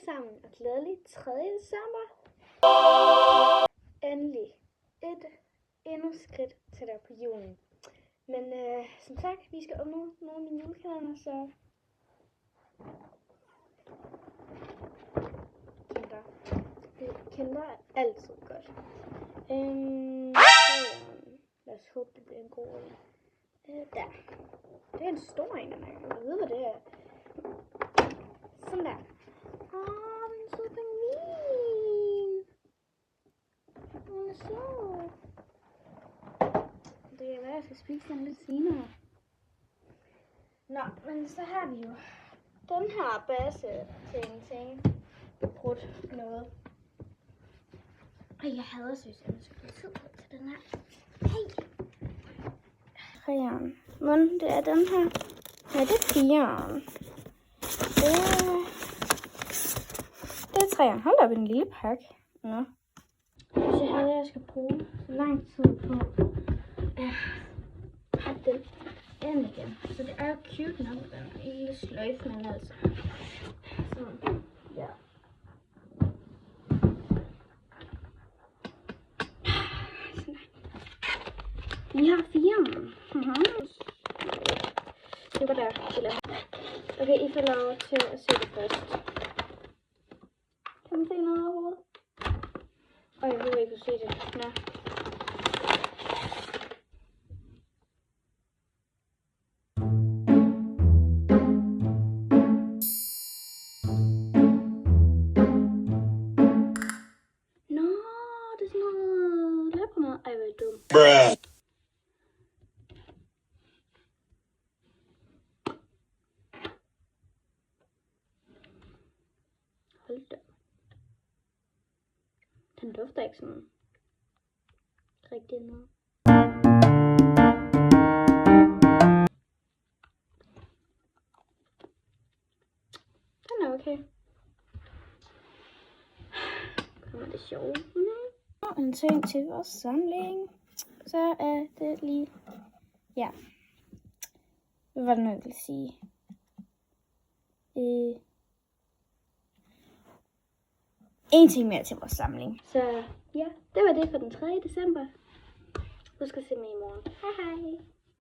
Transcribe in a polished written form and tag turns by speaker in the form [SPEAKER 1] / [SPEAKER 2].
[SPEAKER 1] sammen, og glædelig 3. december. Endelig endnu skridt tættere på julen. Men som sagt, vi skal åbne nogle af mine julekalender, så Kinder er altid godt. Lad os håbe, det bliver en god en. Der. Det er en stor en, jeg ved, hvad det er. Sådan der. Den er så pingvin. Den er så. Det kan være, jeg skal spise den lidt senere. Nå, men så har vi jo den her base ting. Brudt noget. Og jeg hader synes, at jeg skal bruge tid på til den her. Hey! 3'eren. Men det er den her. Nej, det er 4'eren. Det er 3'eren. Hold op, en lille pakke. Nå. Så havde jeg skal bruge så lang tid på at pakke den ind igen. Så det er jo cute nok, den lille sløjfe, men altså. Sådan. Ja. Vi har 4'eren. Det var der. Okay, I får lov til at se det først. Kan man se noget overhovedet? Jeg håber, I kunne se det. Nå. Nå, det er sådan noget læbermad. Ej, hvor er det dumt. Hold da. Den dufter ikke sådan rigtig noget. Den er okay. Kommer det sjove. Og en ting til vores samling. Så er det lige. Ja. Hvad var det nu, jeg ville sige? En ting mere til vores samling. Så ja, det var det for den 3. december. Husk at se mig i morgen. Hej hej.